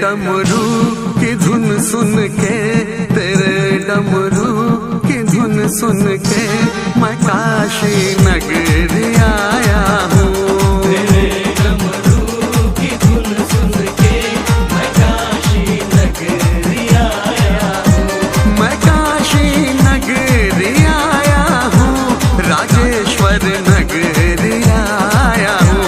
डमरू की धुन सुन के, तेरे डमरू की धुन सुन के मैं काशी नगरी आया हूँ। तेरे डमरू की धुन सुन के मैं काशी नगरी आया हूँ। मैं काशी नगरी आया हूँ, राजेश्वर नगरी आया हूँ।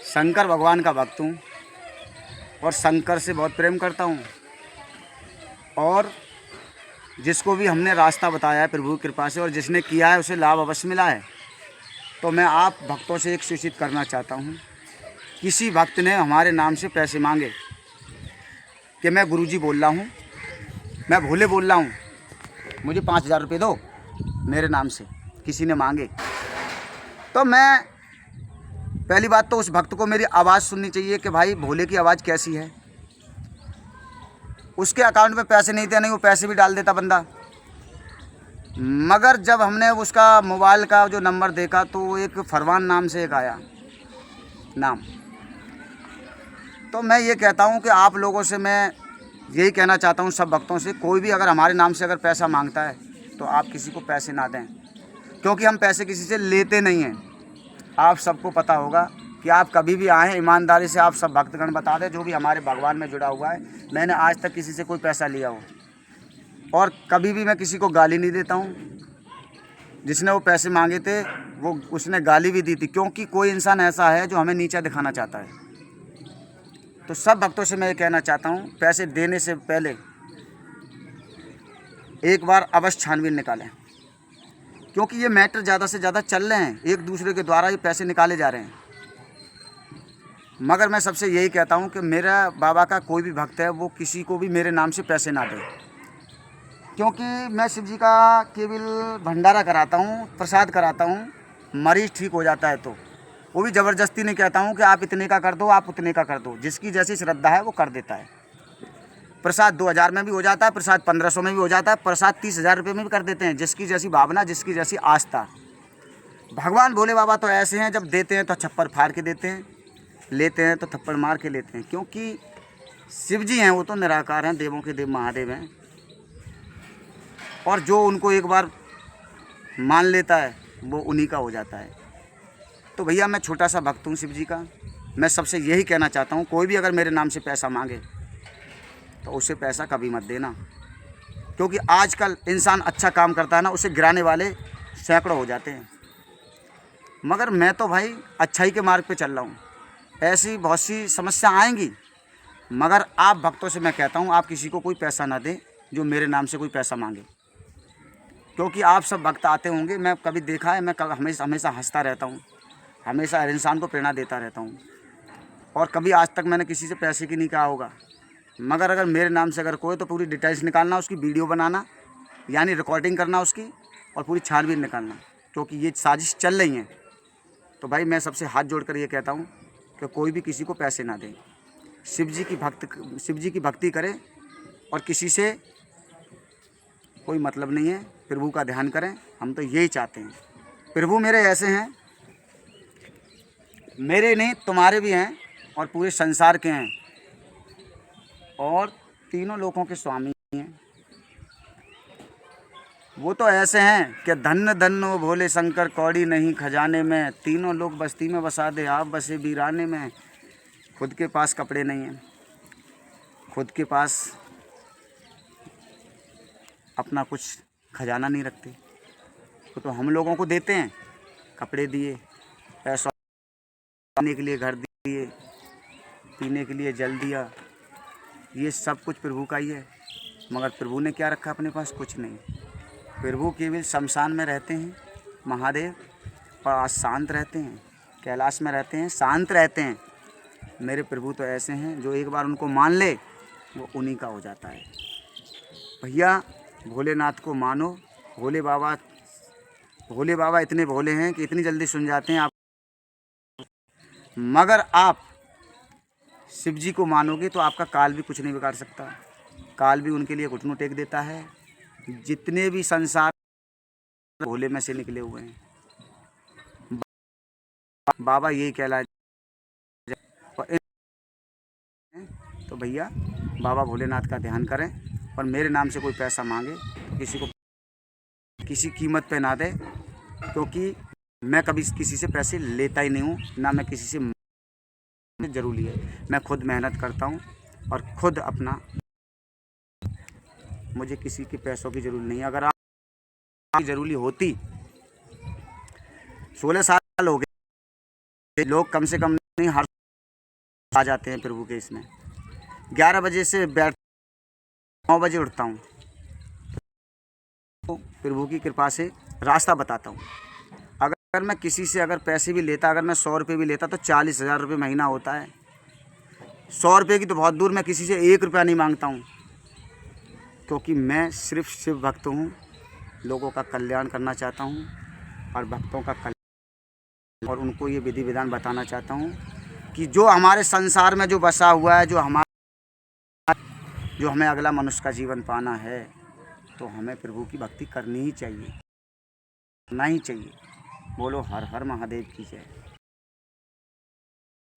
शंकर भगवान का भक्त हूँ और शंकर से बहुत प्रेम करता हूँ, और जिसको भी हमने रास्ता बताया है प्रभु की कृपा से और जिसने किया है उसे लाभ अवश्य मिला है। तो मैं आप भक्तों से एक सूचित करना चाहता हूँ, किसी भक्त ने हमारे नाम से पैसे मांगे कि मैं गुरुजी बोल रहा हूँ, मैं भोले बोल रहा हूँ, मुझे 5,000 रुपये दो, मेरे नाम से किसी ने मांगे, तो मैं पहली बात तो उस भक्त को मेरी आवाज़ सुननी चाहिए कि भाई भोले की आवाज़ कैसी है। उसके अकाउंट में पैसे नहीं थे, नहीं वो पैसे भी डाल देता बंदा, मगर जब हमने उसका मोबाइल का जो नंबर देखा तो एक फरमान नाम से एक आया नाम। तो मैं ये कहता हूँ कि आप लोगों से मैं यही कहना चाहता हूँ, सब भक्तों से, कोई भी अगर हमारे नाम से अगर पैसा मांगता है तो आप किसी को पैसे ना दें, क्योंकि हम पैसे किसी से लेते नहीं हैं। आप सबको पता होगा कि आप कभी भी आएँ, ईमानदारी से आप सब भक्तगण बता दें जो भी हमारे भगवान में जुड़ा हुआ है, मैंने आज तक किसी से कोई पैसा लिया हो और कभी भी मैं किसी को गाली नहीं देता हूँ। जिसने वो पैसे मांगे थे वो उसने गाली भी दी थी, क्योंकि कोई इंसान ऐसा है जो हमें नीचा दिखाना चाहता है। तो सब भक्तों से मैं ये कहना चाहता हूँ, पैसे देने से पहले एक बार अवश्य छानबीन निकालें, क्योंकि ये मैटर ज़्यादा से ज़्यादा चल रहे हैं, एक दूसरे के द्वारा ये पैसे निकाले जा रहे हैं। मगर मैं सबसे यही कहता हूँ कि मेरा बाबा का कोई भी भक्त है वो किसी को भी मेरे नाम से पैसे ना दे, क्योंकि मैं शिव जी का केवल भंडारा कराता हूँ, प्रसाद कराता हूँ। मरीज़ ठीक हो जाता है तो वो भी ज़बरदस्ती नहीं कहता हूँ कि आप इतने का कर दो, आप उतने का कर दो, जिसकी जैसी श्रद्धा है वो कर देता है। प्रसाद 2,000 में भी हो जाता है, प्रसाद 1,500 में भी हो जाता है, प्रसाद 30,000 रुपये में भी कर देते हैं, जिसकी जैसी भावना, जिसकी जैसी आस्था। भगवान भोले बाबा तो ऐसे हैं, जब देते हैं तो छप्पर फाड़ के देते हैं, लेते हैं तो थप्पड़ मार के लेते हैं, क्योंकि शिव जी हैं वो तो निराकार हैं, देवों के देव महादेव हैं, और जो उनको एक बार मान लेता है वो उन्हीं का हो जाता है। तो भैया मैं छोटा सा भक्त हूँ शिव जी का, मैं सबसे यही कहना चाहता हूँ, कोई भी अगर मेरे नाम से पैसा मांगे तो उसे पैसा कभी मत देना, क्योंकि आजकल इंसान अच्छा काम करता है ना, उसे गिराने वाले सैकड़ों हो जाते हैं। मगर मैं तो भाई अच्छाई के मार्ग पे चल रहा हूँ, ऐसी बहुत सी समस्या आएंगी, मगर आप भक्तों से मैं कहता हूँ आप किसी को कोई पैसा ना दें जो मेरे नाम से कोई पैसा मांगे, क्योंकि आप सब भक्त आते होंगे, मैं कभी देखा है, मैं हमेशा हंसता रहता हूँ, हमेशा हर इंसान को प्रेरणा देता रहता हूँ, और कभी आज तक मैंने किसी से पैसे की नहीं कहा होगा। मगर अगर मेरे नाम से अगर कोई, तो पूरी डिटेल्स निकालना, उसकी वीडियो बनाना, यानी रिकॉर्डिंग करना उसकी, और पूरी छानबीन निकालना, क्योंकि ये साजिश चल रही है। तो भाई मैं सबसे हाथ जोड़कर ये कहता हूँ कि कोई भी किसी को पैसे ना दे, शिव जी की भक्ति करें, और किसी से कोई मतलब नहीं है, प्रभु का ध्यान करें। हम तो यही चाहते हैं। प्रभु मेरे ऐसे हैं, मेरे नहीं तुम्हारे भी हैं, और पूरे संसार के हैं, और तीनों लोकों के स्वामी हैं। वो तो ऐसे हैं कि धन्य धन्य वो भोले शंकर, कौड़ी नहीं खजाने में, तीनों लोग बस्ती में बसा दे, आप बसे वीराने में। खुद के पास कपड़े नहीं हैं, खुद के पास अपना कुछ खजाना नहीं रखते, तो हम लोगों को देते हैं, कपड़े दिए, पैसा खाने के लिए घर दिए, पीने के लिए जल दिया, ये सब कुछ प्रभु का ही है। मगर प्रभु ने क्या रखा अपने पास? कुछ नहीं। प्रभु केवल शमशान में रहते हैं महादेव, और आज शांत रहते हैं, कैलाश में रहते हैं, शांत रहते हैं। मेरे प्रभु तो ऐसे हैं जो एक बार उनको मान ले वो उन्हीं का हो जाता है। भैया भोलेनाथ को मानो, भोले बाबा इतने भोले हैं कि इतनी जल्दी सुन जाते हैं आप। मगर आप शिव जी को मानोगे तो आपका काल भी कुछ नहीं बिगाड़ सकता, काल भी उनके लिए घुटनों टेक देता है। जितने भी संसार भोले में से निकले हुए हैं, बाबा यही कहला। तो भैया बाबा भोलेनाथ का ध्यान करें और मेरे नाम से कोई पैसा मांगे तो किसी को किसी कीमत पे ना दे, क्योंकि मैं कभी किसी से पैसे लेता ही नहीं हूँ, ना मैं किसी से ज़रूरी है। मैं खुद मेहनत करता हूँ और खुद अपना, मुझे किसी के पैसों की ज़रूरत नहीं है। अगर आपकी ज़रूरी होती, 16 साल हो गए, लोग कम से कम नहीं हर आ जाते हैं प्रभु के इसमें। 11 बजे से बैठ 9 बजे उठता हूँ, तो प्रभु की कृपा से रास्ता बताता हूँ। अगर मैं किसी से अगर पैसे भी लेता, अगर मैं 100 रुपये भी लेता तो 40,000 रुपये महीना होता है। 100 रुपये की तो बहुत दूर, मैं किसी से 1 रुपया नहीं मांगता हूँ, क्योंकि मैं सिर्फ शिव भक्त हूँ। लोगों का कल्याण करना चाहता हूँ और भक्तों का कल्याण, और उनको ये विधि विधान बताना चाहता हूँ कि जो हमारे संसार में जो बसा हुआ है, जो हमें अगला मनुष्य का जीवन पाना है, तो हमें प्रभु की भक्ति करनी ही चाहिए, करना ही चाहिए। बोलो हर हर महादेव की जय।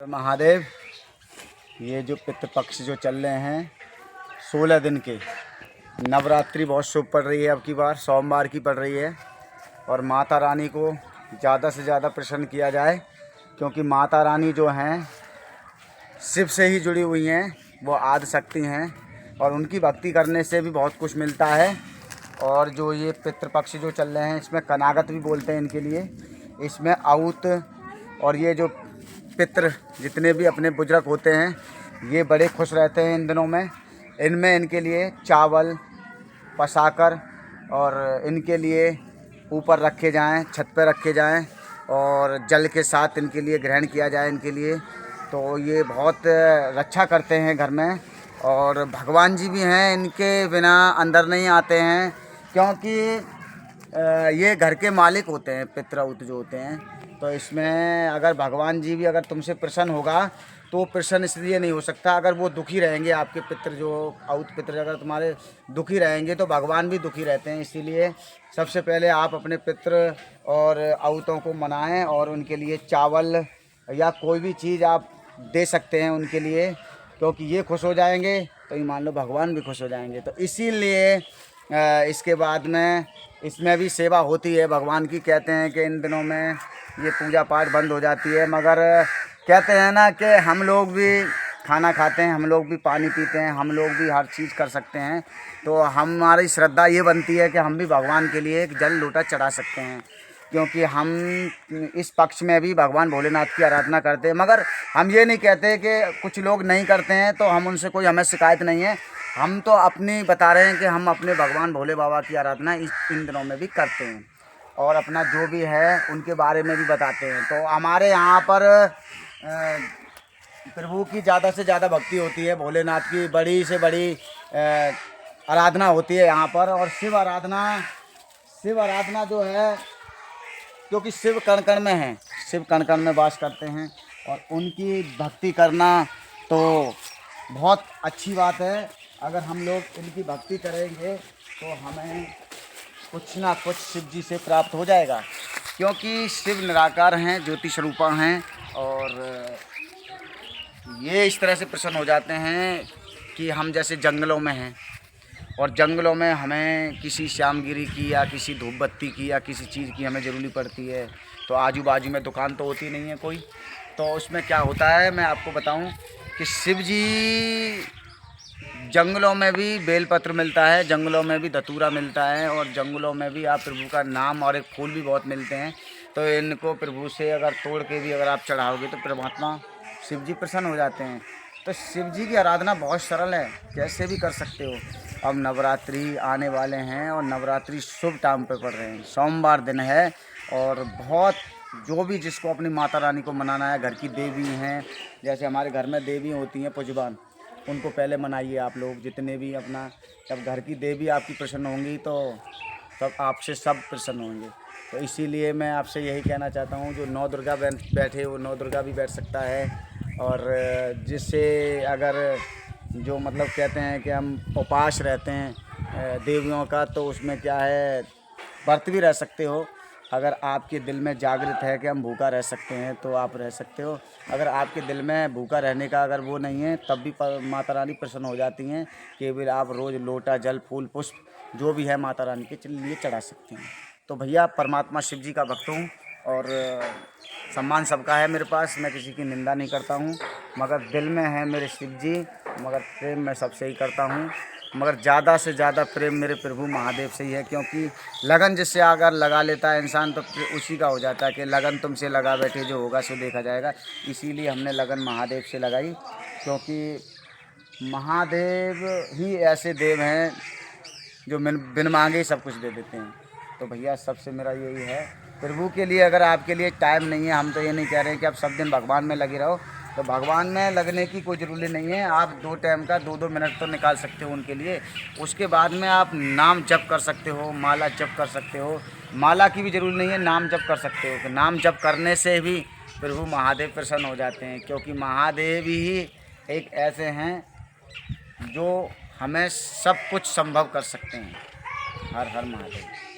महादेव, ये जो पितृपक्ष जो चल रहे हैं 16 दिन के, नवरात्रि बहुत शुभ पड़ रही है। अब की बार सोमवार की पड़ रही है, और माता रानी को ज़्यादा से ज़्यादा प्रसन्न किया जाए, क्योंकि माता रानी जो हैं शिव से ही जुड़ी हुई हैं, वो आदि शक्ति हैं, और उनकी भक्ति करने से भी बहुत कुछ मिलता है। और जो ये पितृपक्ष जो चल रहे हैं, इसमें कनागत भी बोलते हैं इनके लिए, इसमें आउत और ये जो पितृ जितने भी अपने बुजुर्ग होते हैं, ये बड़े खुश रहते हैं इन दिनों में। इनमें इनके लिए चावल पसाकर और इनके लिए ऊपर रखे जाएं, छत पर रखे जाएं, और जल के साथ इनके लिए ग्रहण किया जाए इनके लिए। तो ये बहुत रक्षा करते हैं घर में, और भगवान जी भी हैं, इनके बिना अंदर नहीं आते हैं, क्योंकि ये घर के मालिक होते हैं पितृउत जो होते हैं। तो इसमें अगर भगवान जी भी अगर तुमसे प्रसन्न होगा, तो प्रसन्न इसलिए नहीं हो सकता अगर वो दुखी रहेंगे। आपके पितृ जो आउत पितृ अगर तुम्हारे दुखी रहेंगे, तो भगवान भी दुखी रहते हैं। इसीलिए सबसे पहले आप अपने पितृ और आउतों को मनाएं, और उनके लिए चावल या कोई भी चीज़ आप दे सकते हैं उनके लिए, क्योंकि ये खुश हो जाएंगे तो ये मान लो भगवान भी खुश हो जाएंगे। तो इसीलिए इसके बाद में इसमें भी सेवा होती है भगवान की। कहते हैं कि इन दिनों में ये पूजा पाठ बंद हो जाती है, मगर कहते हैं ना कि हम लोग भी खाना खाते हैं, हम लोग भी पानी पीते हैं, हम लोग भी हर चीज़ कर सकते हैं। तो हमारी श्रद्धा ये बनती है कि हम भी भगवान के लिए एक जल लोटा चढ़ा सकते हैं, क्योंकि हम इस पक्ष में भी भगवान भोलेनाथ की आराधना करते हैं। मगर हम ये नहीं कहते कि कुछ लोग नहीं करते हैं, तो हम उनसे कोई हमें शिकायत नहीं है। हम तो अपनी बता रहे हैं कि हम अपने भगवान भोले बाबा की आराधना इन दिनों में भी करते हैं, और अपना जो भी है उनके बारे में भी बताते हैं। तो हमारे यहाँ पर प्रभु की ज़्यादा से ज़्यादा भक्ति होती है, भोलेनाथ की बड़ी से बड़ी आराधना होती है यहाँ पर। और शिव आराधना जो है, क्योंकि शिव कण कण में हैं, शिव कण कण में वास करते हैं, और उनकी भक्ति करना तो बहुत अच्छी बात है। अगर हम लोग इनकी भक्ति करेंगे तो हमें कुछ ना कुछ शिव जी से प्राप्त हो जाएगा, क्योंकि शिव निराकार हैं, ज्योति स्वरूपा हैं, और ये इस तरह से प्रसन्न हो जाते हैं कि हम जैसे जंगलों में हैं, और जंगलों में हमें किसी श्यामगिरी की या किसी धूप बत्ती की या किसी चीज़ की हमें ज़रूरी पड़ती है, तो आजू बाजू में दुकान तो होती नहीं है कोई। तो उसमें क्या होता है, मैं आपको बताऊं कि शिव जी जंगलों में भी बेलपत्र मिलता है, जंगलों में भी धतूरा मिलता है, और जंगलों में भी आप प्रभु का नाम और एक फूल भी बहुत मिलते हैं। तो इनको प्रभु से अगर तोड़ के भी अगर आप चढ़ाओगे तो परमात्मा शिव जी प्रसन्न हो जाते हैं। तो शिव जी की आराधना बहुत सरल है, कैसे भी कर सकते हो। अब नवरात्रि आने वाले हैं, और नवरात्रि शुभ टाइम पे पड़ रहे हैं, सोमवार दिन है, और बहुत जो भी जिसको अपनी माता रानी को मनाना है, घर की देवी हैं, जैसे हमारे घर में देवी होती हैं पूजवान, उनको पहले मनाइए आप लोग जितने भी अपना। जब घर की देवी आपकी प्रसन्न होंगी तो सब आपसे सब प्रसन्न होंगे। तो इसीलिए मैं आपसे यही कहना चाहता हूँ, जो 9 दुर्गा बैठे वो 9 दुर्गा भी बैठ सकता है, और जिससे अगर जो मतलब कहते हैं कि हम उपवास रहते हैं देवियों का, तो उसमें क्या है व्रत भी रह सकते हो। अगर आपके दिल में जागृत है कि हम भूखा रह सकते हैं तो आप रह सकते हो। अगर आपके दिल में भूखा रहने का अगर वो नहीं है तब भी माता रानी प्रसन्न हो जाती हैं। केवल आप रोज़ लोटा जल फूल पुष्प जो भी है माता रानी के लिए चढ़ा सकते हैं। तो भैया परमात्मा शिव जी का भक्त हूँ और सम्मान सबका है मेरे पास, मैं किसी की निंदा नहीं करता हूँ, मगर दिल में है मेरे शिव जी, मगर प्रेम मैं सबसे ही करता हूँ, मगर ज़्यादा से ज़्यादा प्रेम मेरे प्रभु महादेव से ही है। क्योंकि लगन जिससे अगर लगा लेता है इंसान तो उसी का हो जाता है कि लगन तुमसे लगा बैठे, जो होगा सो देखा जाएगा। इसीलिए हमने लगन महादेव से लगाई, क्योंकि महादेव ही ऐसे देव हैं जो बिन मांगे ही सब कुछ दे देते हैं। तो भैया सबसे मेरा यही है, प्रभु के लिए अगर आपके लिए टाइम नहीं है, हम तो ये नहीं कह रहे हैं कि आप सब दिन भगवान में लगे रहो, तो भगवान में लगने की कोई ज़रूरी नहीं है। आप 2 टाइम का 2-2 मिनट तो निकाल सकते हो उनके लिए। उसके बाद में आप नाम जप कर सकते हो, माला जप कर सकते हो। माला की भी ज़रूरी नहीं है, नाम जप कर सकते हो। कि नाम जप करने से भी प्रभु महादेव प्रसन्न हो जाते हैं, क्योंकि महादेव ही एक ऐसे हैं जो हमें सब कुछ संभव कर सकते हैं। हर हर महादेव।